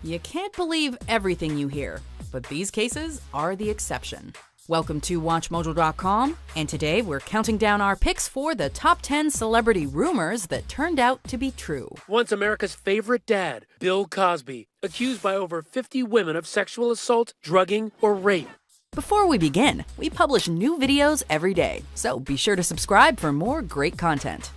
You can't believe everything you hear, but these cases are the exception. Welcome to WatchMojo.com, and today we're counting down our picks for the top 10 celebrity rumors that turned out to be true. Once America's favorite dad, Bill Cosby, accused by over 50 women of sexual assault, drugging, or rape. Before we begin, we publish new videos every day, so be sure to subscribe for more great content.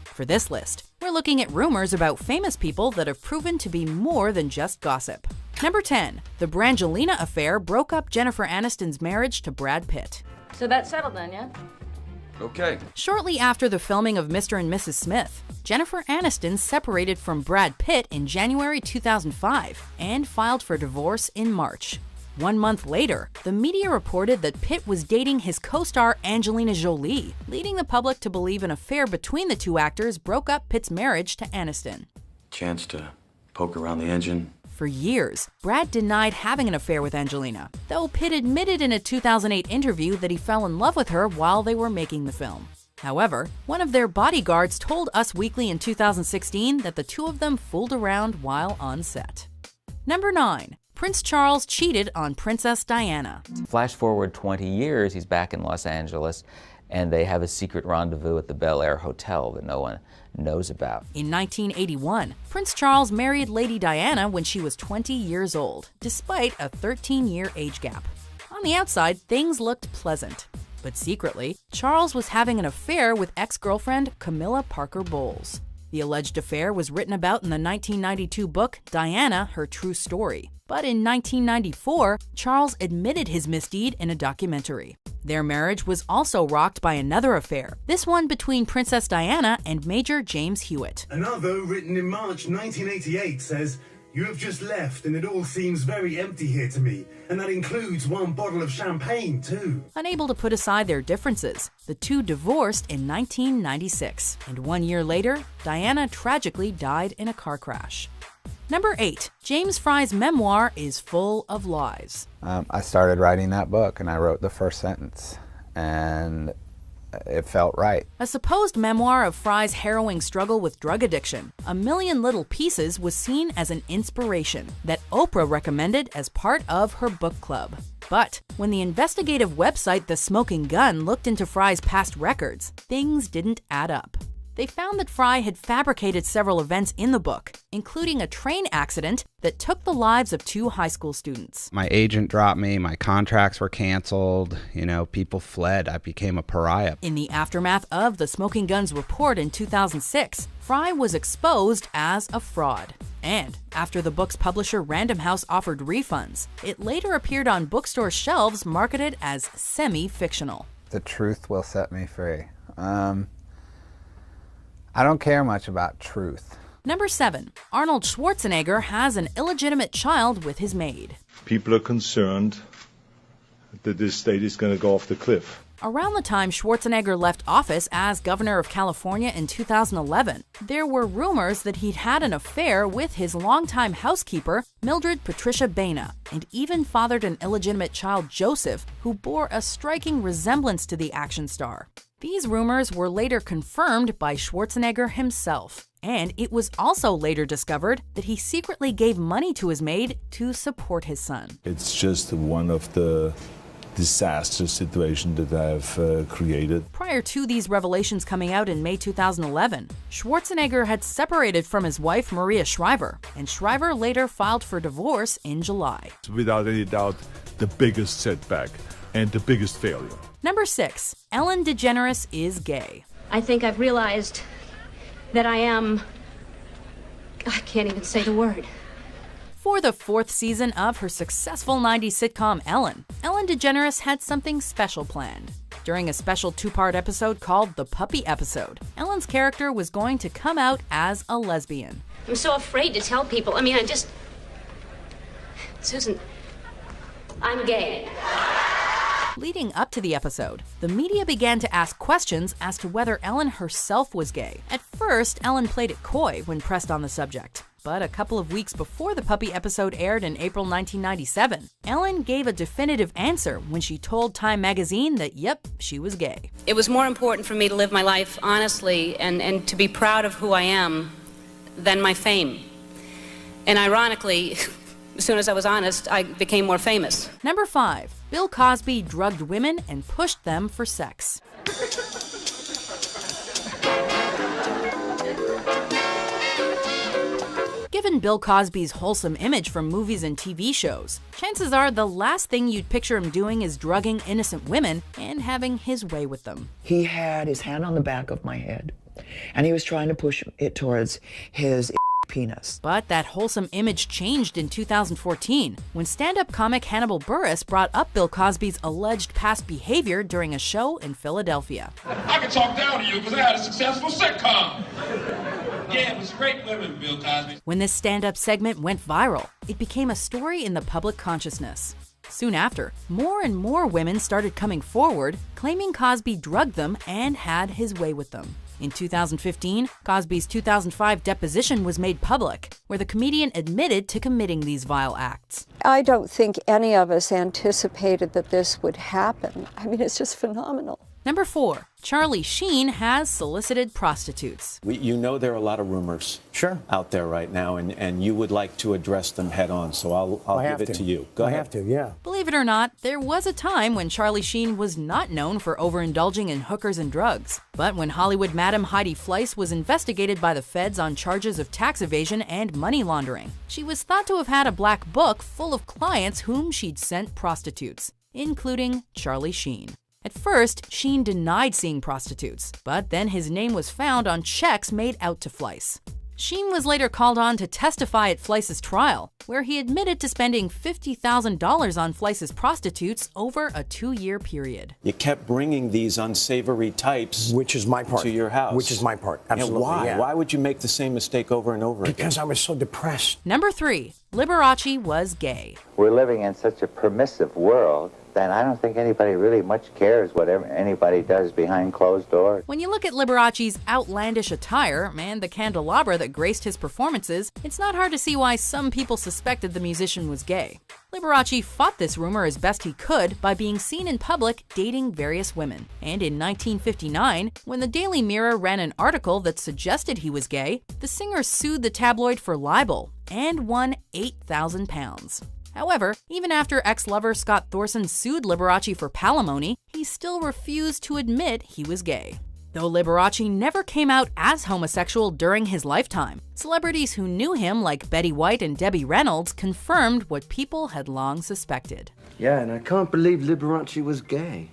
For this list, we're looking at rumors about famous people that have proven to be more than just gossip. Number 10. The Brangelina affair broke up Jennifer Aniston's marriage to Brad Pitt. So that's settled then, yeah? Okay. Shortly after the filming of Mr. and Mrs. Smith, Jennifer Aniston separated from Brad Pitt in January 2005 and filed for divorce in March. 1 month later, the media reported that Pitt was dating his co-star Angelina Jolie, leading the public to believe an affair between the two actors broke up Pitt's marriage to Aniston. Chance to poke around the engine. For years, Brad denied having an affair with Angelina, though Pitt admitted in a 2008 interview that he fell in love with her while they were making the film. However, one of their bodyguards told Us Weekly in 2016 that the two of them fooled around while on set. Number 9. Prince Charles cheated on Princess Diana. Flash forward 20 years, he's back in Los Angeles, and they have a secret rendezvous at the Bel Air Hotel that no one knows about. In 1981, Prince Charles married Lady Diana when she was 20 years old, despite a 13-year age gap. On the outside, things looked pleasant. But secretly, Charles was having an affair with ex-girlfriend Camilla Parker Bowles. The alleged affair was written about in the 1992 book Diana, Her True Story. But in 1994, Charles admitted his misdeed in a documentary. Their marriage was also rocked by another affair, this one between Princess Diana and Major James Hewitt. Another, written in March 1988, says, "You have just left and it all seems very empty here to me, and that includes one bottle of champagne too." Unable to put aside their differences, the two divorced in 1996, and 1 year later, Diana tragically died in a car crash. Number 8. James Frye's memoir is full of lies. I started writing that book and I wrote the first sentence, and it felt right. A supposed memoir of Frye's harrowing struggle with drug addiction, A Million Little Pieces was seen as an inspiration that Oprah recommended as part of her book club. But when the investigative website The Smoking Gun looked into Frye's past records, things didn't add up. They found that Frye had fabricated several events in the book, including a train accident that took the lives of 2 high school students. My agent dropped me, my contracts were canceled, people fled, I became a pariah. In the aftermath of The Smoking Gun's report in 2006, Frye was exposed as a fraud. And after the book's publisher Random House offered refunds, it later appeared on bookstore shelves marketed as semi-fictional. The truth will set me free. I don't care much about truth. Number 7. Arnold Schwarzenegger has an illegitimate child with his maid. People are concerned that this state is going to go off the cliff. Around the time Schwarzenegger left office as governor of California in 2011, there were rumors that he'd had an affair with his longtime housekeeper, Mildred Patricia Baina, and even fathered an illegitimate child, Joseph, who bore a striking resemblance to the action star. These rumors were later confirmed by Schwarzenegger himself, and it was also later discovered that he secretly gave money to his maid to support his son. It's just one of the disaster situations that I've created. Prior to these revelations coming out in May 2011, Schwarzenegger had separated from his wife Maria Shriver, and Shriver later filed for divorce in July. Without any doubt, the biggest setback and the biggest failure. Number 6. Ellen DeGeneres is gay. I think I've realized that I can't even say the word. For the 4th season of her successful 90s sitcom Ellen, Ellen DeGeneres had something special planned. During a special 2-part episode called The Puppy Episode, Ellen's character was going to come out as a lesbian. I'm so afraid to tell people. Susan, I'm gay. Leading up to the episode, the media began to ask questions as to whether Ellen herself was gay. At first, Ellen played it coy when pressed on the subject. But a couple of weeks before the Puppy episode aired in April 1997, Ellen gave a definitive answer when she told Time magazine that, yep, she was gay. It was more important for me to live my life honestly and to be proud of who I am than my fame. And ironically, as soon as I was honest, I became more famous. Number 5. Bill Cosby drugged women and pushed them for sex. Given Bill Cosby's wholesome image from movies and TV shows, chances are the last thing you'd picture him doing is drugging innocent women and having his way with them. He had his hand on the back of my head, and he was trying to push it towards his penis. But that wholesome image changed in 2014 when stand-up comic Hannibal Buress brought up Bill Cosby's alleged past behavior during a show in Philadelphia. I can talk down to you because I had a successful sitcom. Yeah, it was great living, Bill Cosby. When this stand-up segment went viral, it became a story in the public consciousness. Soon after, more and more women started coming forward, claiming Cosby drugged them and had his way with them. In 2015, Cosby's 2005 deposition was made public, where the comedian admitted to committing these vile acts. I don't think any of us anticipated that this would happen. I mean, it's just phenomenal. Number 4. Charlie Sheen has solicited prostitutes. You know there are a lot of rumors out there right now, and you would like to address them head on, so I'll give it to you. Go ahead. I have to, yeah. Believe it or not, there was a time when Charlie Sheen was not known for overindulging in hookers and drugs. But when Hollywood madam Heidi Fleiss was investigated by the feds on charges of tax evasion and money laundering, she was thought to have had a black book full of clients whom she'd sent prostitutes, including Charlie Sheen. At first, Sheen denied seeing prostitutes, but then his name was found on checks made out to Fleiss. Sheen was later called on to testify at Fleiss's trial, where he admitted to spending $50,000 on Fleiss's prostitutes over a 2-year period. You kept bringing these unsavory types, which is my part, to your house. Which is my part, absolutely. And why? Yeah. Why would you make the same mistake over and over again? Because I was so depressed. Number 3. Liberace was gay. We're living in such a permissive world that I don't think anybody really much cares whatever anybody does behind closed doors. When you look at Liberace's outlandish attire and the candelabra that graced his performances, it's not hard to see why some people suspected the musician was gay. Liberace fought this rumor as best he could by being seen in public dating various women. And in 1959, when the Daily Mirror ran an article that suggested he was gay, the singer sued the tabloid for libel and won £8,000. However, even after ex-lover Scott Thorson sued Liberace for palimony, he still refused to admit he was gay. Though Liberace never came out as homosexual during his lifetime, celebrities who knew him like Betty White and Debbie Reynolds confirmed what people had long suspected. Yeah, and I can't believe Liberace was gay.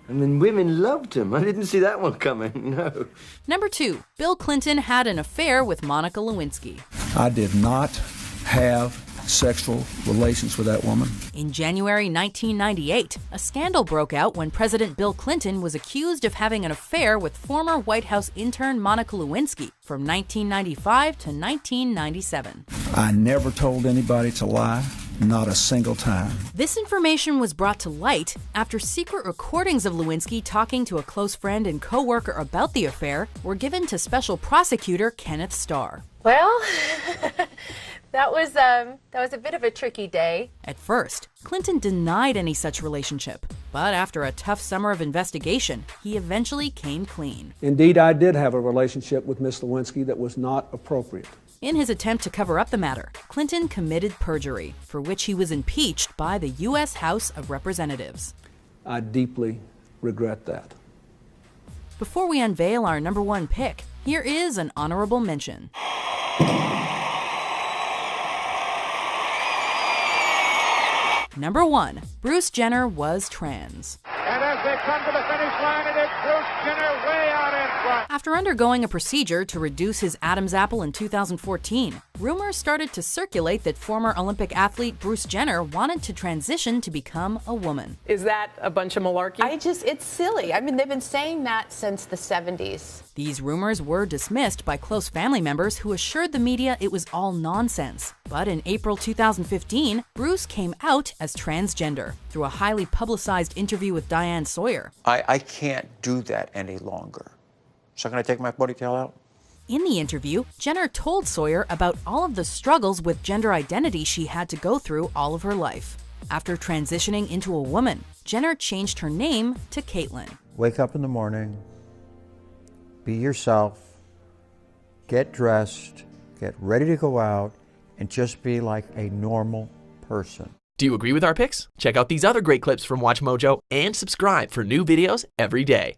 I mean, women loved him. I didn't see that one coming, no. Number 2. Bill Clinton had an affair with Monica Lewinsky. I did not have sexual relations with that woman. In January 1998, a scandal broke out when President Bill Clinton was accused of having an affair with former White House intern Monica Lewinsky from 1995 to 1997. I never told anybody to lie, not a single time. This information was brought to light after secret recordings of Lewinsky talking to a close friend and co-worker about the affair were given to Special Prosecutor Kenneth Starr. Well, that was a bit of a tricky day. At first, Clinton denied any such relationship, but after a tough summer of investigation, he eventually came clean. Indeed, I did have a relationship with Miss Lewinsky that was not appropriate. In his attempt to cover up the matter, Clinton committed perjury, for which he was impeached by the U.S. House of Representatives. I deeply regret that. Before we unveil our number 1 pick, here is an honorable mention. Number 1. Bruce Jenner was trans. And as they come to the finish line, it is Bruce Jenner way out in front. After undergoing a procedure to reduce his Adam's apple in 2014, rumors started to circulate that former Olympic athlete Bruce Jenner wanted to transition to become a woman. Is that a bunch of malarkey? It's silly. I mean, they've been saying that since the 70s. These rumors were dismissed by close family members who assured the media it was all nonsense. But in April 2015, Bruce came out as transgender through a highly publicized interview with Diane Sawyer. I can't do that any longer. So can I take my ponytail out? In the interview, Jenner told Sawyer about all of the struggles with gender identity she had to go through all of her life. After transitioning into a woman, Jenner changed her name to Caitlyn. Wake up in the morning, be yourself, get dressed, get ready to go out, and just be like a normal person. Do you agree with our picks? Check out these other great clips from WatchMojo and subscribe for new videos every day.